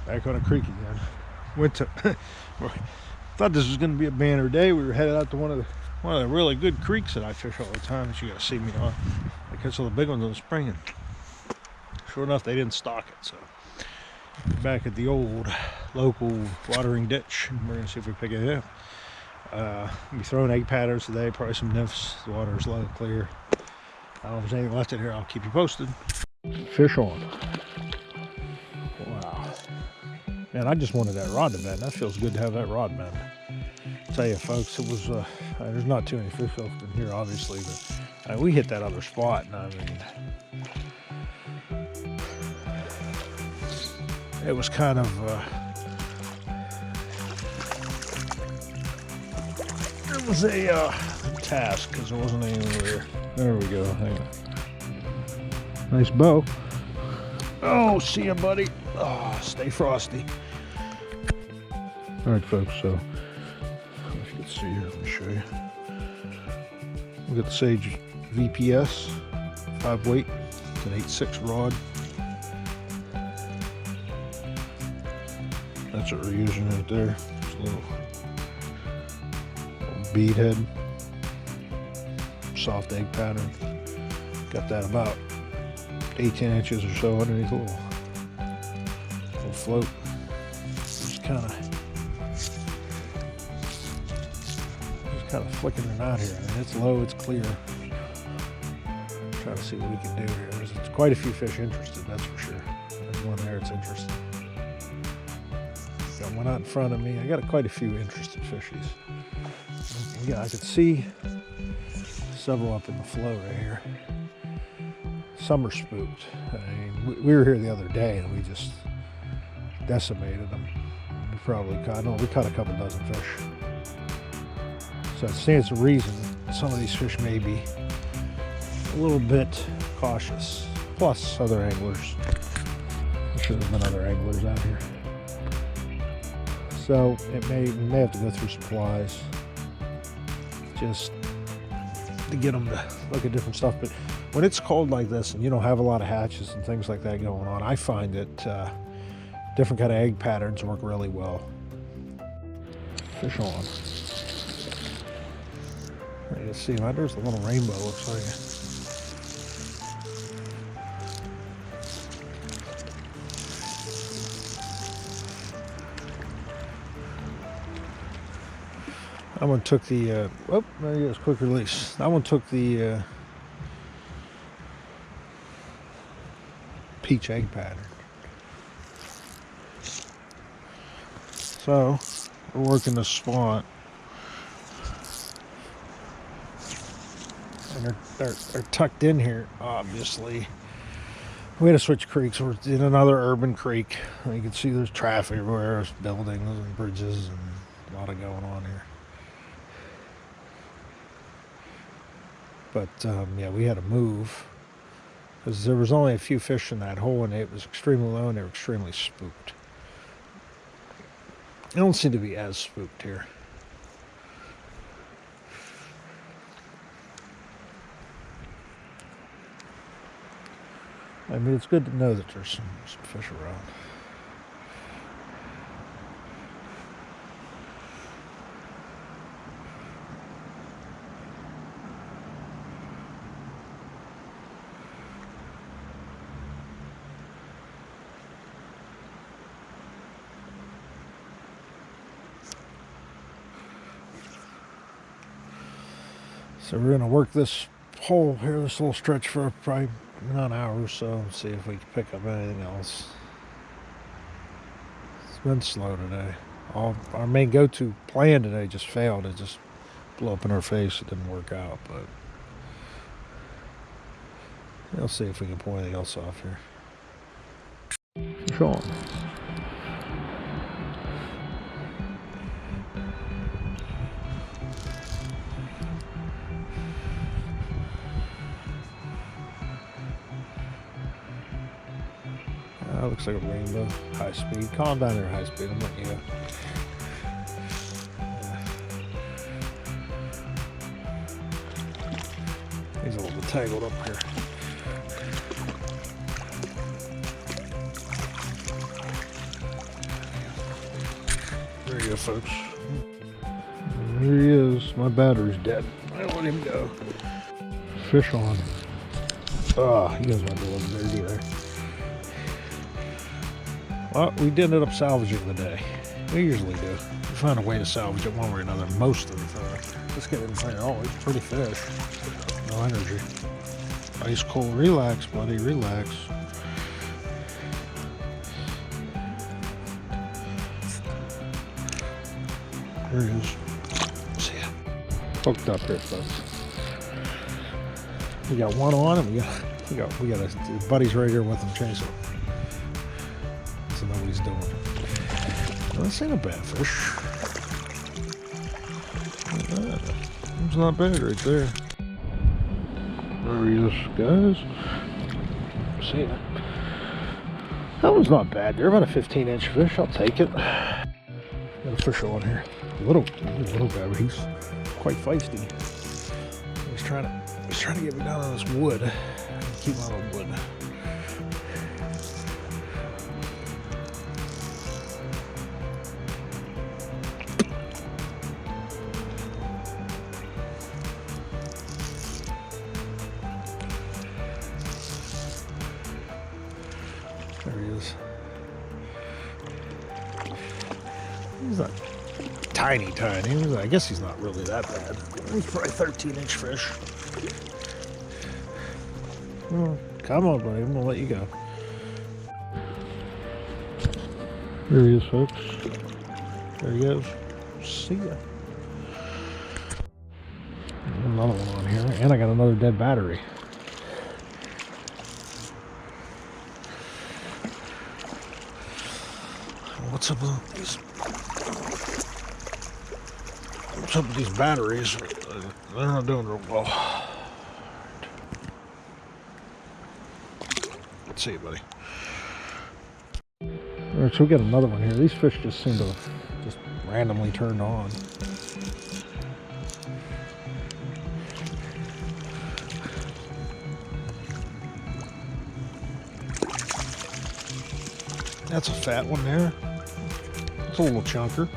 Back on a creek again. Went to thought this was going to be a banner day. We were headed out to one of the really good creeks that I fish all the time that you got to see me on. I catch all the big ones in the spring, and sure enough, they didn't stock it. So back at the old local watering ditch, we're going to see if we pick it up. I'll be throwing egg patterns today, probably some nymphs. The water is low, clear. I don't know if there's anything left in here. I'll keep you posted. Fish on. Wow. Man, I just wanted that rod to bend. That feels good to have that rod bend. I'll tell you, folks, it was, there's not too many fish left in here, obviously, but we hit that other spot, and I mean, it was kind of, it was a task, because there wasn't any over there. There we go. Hang on. Nice bow. Oh, see ya, buddy. Oh, stay frosty. All right, folks, so if you can see here, let me show you. We got the Sage VPS 5 weight. It's an 8.6 rod. That's what we're using right there. It's a little bead head, soft egg pattern. Got that about 18 inches or so underneath a little float. Just kind of flicking it out here. I mean, it's low, it's clear. Trying to see what we can do here. There's quite a few fish interested, that's for sure. There's one there that's interested. Got one out in front of me. I got quite a few interested fishies. Yeah, I could see several up in the flow right here. Some are spooked. I mean, we were here the other day and we just decimated them. We probably caught, we caught a couple dozen fish. So it stands to reason some of these fish may be a little bit cautious. Plus other anglers. I'm sure there's been other anglers out here. So we may have to go through supplies just to get them to look at different stuff. But when it's cold like this and you don't have a lot of hatches and things like that going on, I find that different kind of egg patterns work really well. Fish on. You can see, there's a little rainbow, looks like. That one took the, oh, there he is, quick release. That one took the peach egg pattern. So, we're working the spot. And they're tucked in here, obviously. We had to switch creeks. We're in another urban creek. You can see there's traffic everywhere, there's buildings and bridges and a lot of going on here. But yeah, we had to move because there was only a few fish in that hole and it was extremely low and they were extremely spooked. They don't seem to be as spooked here. I mean, it's good to know that there's some fish around. So we're going to work this hole here, this little stretch for probably an hour or so, and see if we can pick up anything else. It's been slow today. Our main go-to plan today just failed. It just blew up in our face. It didn't work out, but we'll see if we can pull anything else off here. Fish on. Looks like a rainbow. High speed. Calm down there, high speed. I'm letting you go. He's a little bit tangled up here. There you go, folks. There he is. My battery's dead. I let him go. Fish on. Oh, he doesn't want to look dirty there. Well, we did end up salvaging the day. We usually do. We find a way to salvage it one way or another most of the time. This guy didn't say, oh, it's pretty fish. No energy. Ice cold. Relax, buddy. Relax. There he is. See ya. Hooked up here, folks. We got one on, and we got his buddies right here with him chasing him. So know what he's doing. Well, this ain't a bad fish. It's not bad right there. There he is, guys. See ya. That one's not bad. They're about a 15-inch fish. I'll take it. Got a fish on here. Little guy, but he's quite feisty. He's trying to get me down on this wood. Keep him on the wood. There he is. He's not tiny. I guess he's not really that bad. He's probably a 13-inch fish. Oh, come on, buddy. I'm going to let you go. There he is, folks. There he goes. See ya. Another one on here. And I got another dead battery. What's up with these batteries? They're not doing real well. Let's see, buddy. All right, so we got another one here. These fish just seem to just randomly turn on. That's a fat one there. It's a little chunker.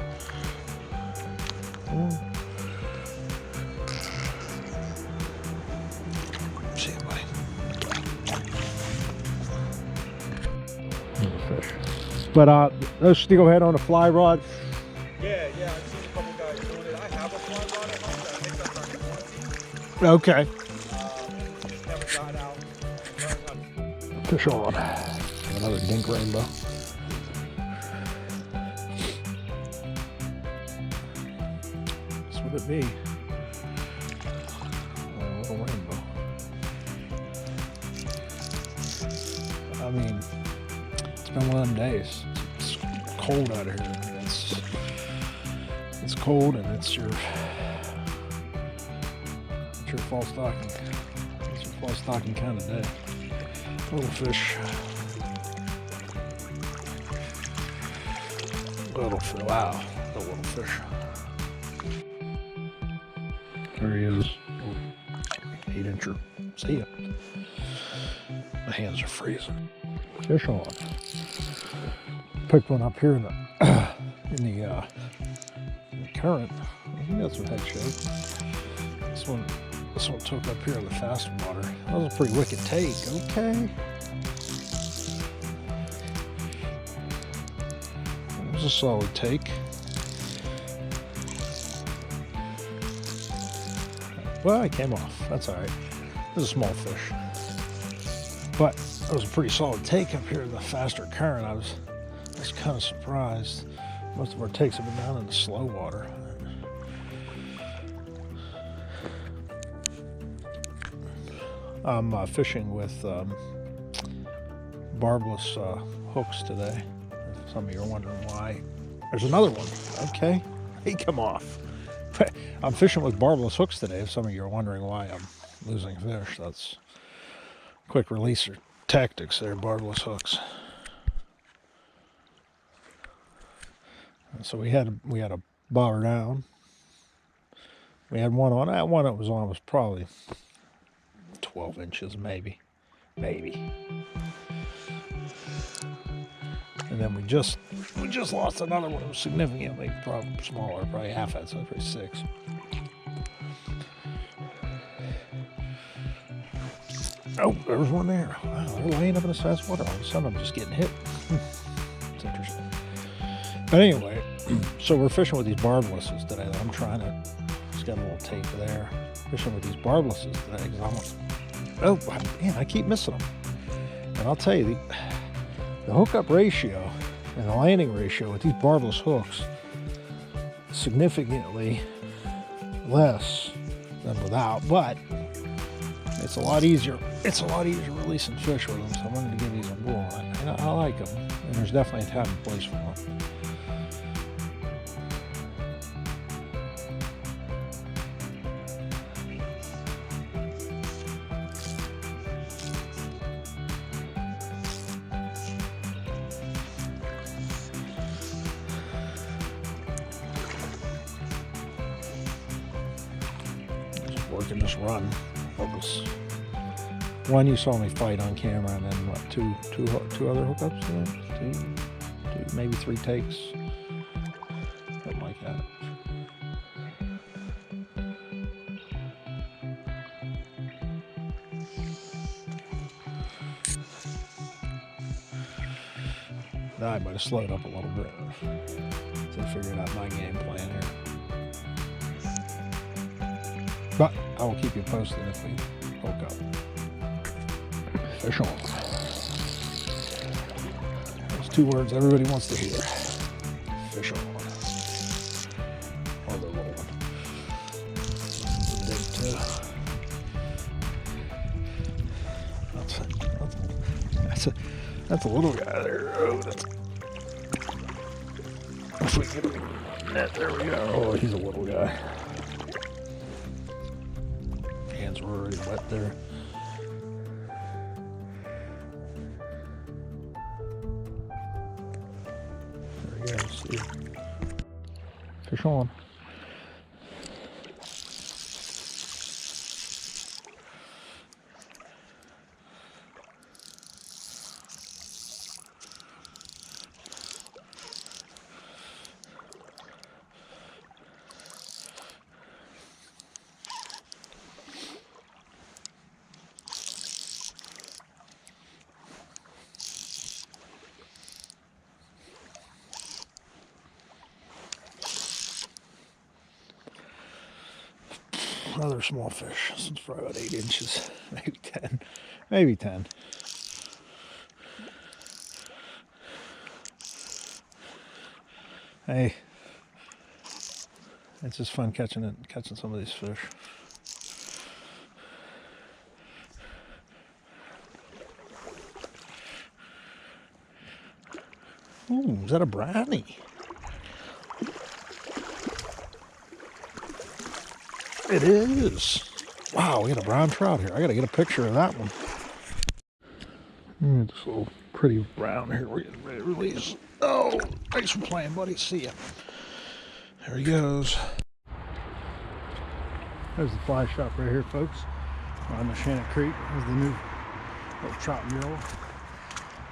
See it, buddy. Fish. But those steelhead on a fly rod. Yeah, I've seen a couple guys doing it. I have a fly rod at home that I think that's on 20. Okay. Just never got out. Fish on. Another dink rainbow. Would it be a little rainbow? I mean, it's been one of them days. It's cold out of here. It's cold, and it's your fall stocking. It's your fall stocking kind of day. Little fish. Wow, a little fish. There he is. 8-incher. See ya. My hands are freezing. Fish on. Picked one up here in the current. I think that's what that showed. This one took up here in the fast water. That was a pretty wicked take. Okay. It was a solid take. Well, it came off. That's all right. It was a small fish. But it was a pretty solid take up here in the faster current. I was kind of surprised. Most of our takes have been down in the slow water. I'm fishing with barbless hooks today. If some of you are wondering why. There's another one. Okay. He come off. I'm fishing with barbless hooks today. If some of you are wondering why I'm losing fish, that's quick releaser tactics there, barbless hooks. And so we had a bar down. We had one on. That one that was on was probably 12 inches, maybe. And then we just lost another one that was significantly smaller, probably half that, so probably 6. Oh, there was one there. Wow, they're laying up in this fast water. All of a sudden, I'm just getting hit. It's interesting. But anyway, so we're fishing with these barblesses today. I'm trying to. Just got a little tape there. Fishing with these barblesses today. Oh man, I keep missing them. And I'll tell you, the hookup ratio and the landing ratio with these barbless hooks is significantly less than without, but it's a lot easier. It's a lot easier releasing fish with them, so I wanted to give these a whirl. And I like them, and there's definitely a time and place for them. Working this run. Focus. One you saw me fight on camera, and then what? Two other hookups? Two, maybe 3 takes, something like that. Now I might have slowed up a little bit to figure out my game plan here. But I will keep you posted if we hook up. Fish on. Those 2 words everybody wants to hear. Fish on. Or the little one. That's a little guy there. Oh, that's. If we get him in net, there we go. Oh, he's a little guy. Hands were already wet there. There we go. See. Fish on. Another small fish. This one's probably about 8 inches, maybe 10, maybe 10. Hey, it's just fun catching some of these fish. Ooh, is that a brownie? It is. Wow, we got a brown trout here. I gotta get a picture of that one. This little pretty brown here. We're getting ready to release. Oh, thanks for playing, buddy. See ya. There he goes. There's the fly shop right here, folks. On Neshannock Creek. There's the new little trout mural.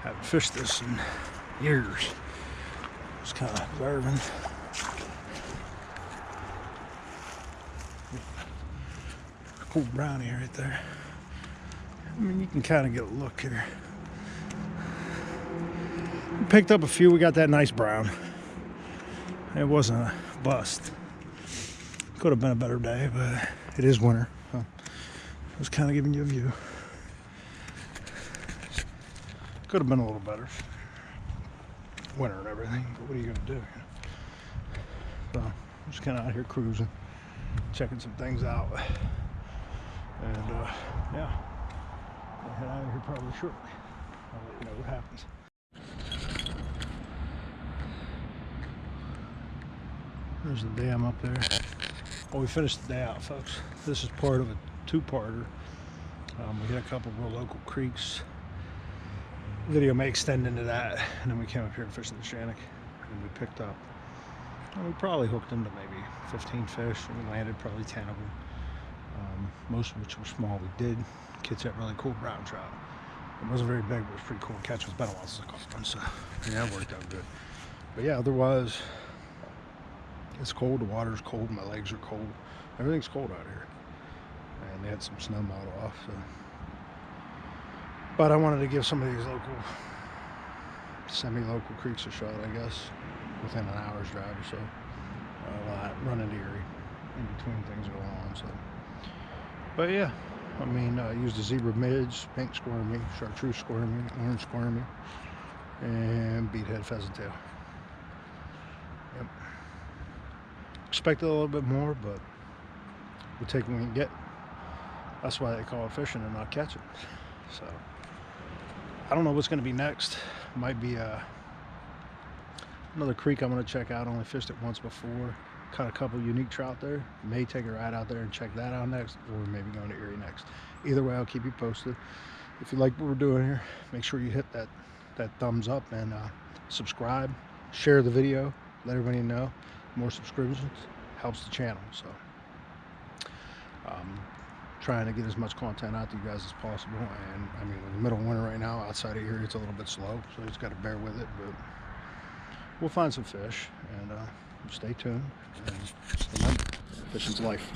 Haven't fished this in years. Just kind of observing. Cool brownie right there. I mean, you can kind of get a look here. We picked up a few. We got that nice brown. It wasn't a bust. Could have been a better day, but it is winter. So I was kind of giving you a view. Could have been a little better. Winter and everything, but what are you going to do? So I'm just kind of out here cruising, checking some things out. And yeah, I'll head out of here probably shortly. I'll let you know what happens. There's the dam up there. Well, we finished the day out, folks. This is part of a 2-parter. We hit a couple real local creeks. The video may extend into that, and then we came up here and fished the Neshannock, and we picked up. And we probably hooked into maybe 15 fish, and we landed probably 10 of them. Most of which were small. We did catch that really cool brown trout. It wasn't very big, but it was pretty cool to catch. It's been a while since I caught one, so yeah, it worked out good. But yeah, otherwise, it's cold. The water's cold. My legs are cold. Everything's cold out here. And they had some snow melt off, so. But I wanted to give some of these local, semi-local creeks a shot, I guess, within an hour's drive or so. Run into Erie in between things going on, so. But yeah, I mean, I used the zebra midge, pink squirmy, chartreuse squirmy, orange squirmy, and beadhead pheasant tail. Yep. Expected a little bit more, but we'll take what we can get. That's why they call it fishing and not catching. So I don't know what's going to be next. Might be another creek I'm going to check out. I only fished it once before. Caught a couple unique trout there. May take a ride out there and check that out next, or maybe going to Erie next. Either way, I'll keep you posted. If you like what we're doing here, make sure you hit that thumbs up and subscribe. Share the video. Let everybody know. More subscriptions helps the channel. So trying to get as much content out to you guys as possible. And I mean, in the middle of winter right now, outside of here, it's a little bit slow, so you just got to bear with it. But we'll find some fish, and stay tuned. And remember, fishing's life.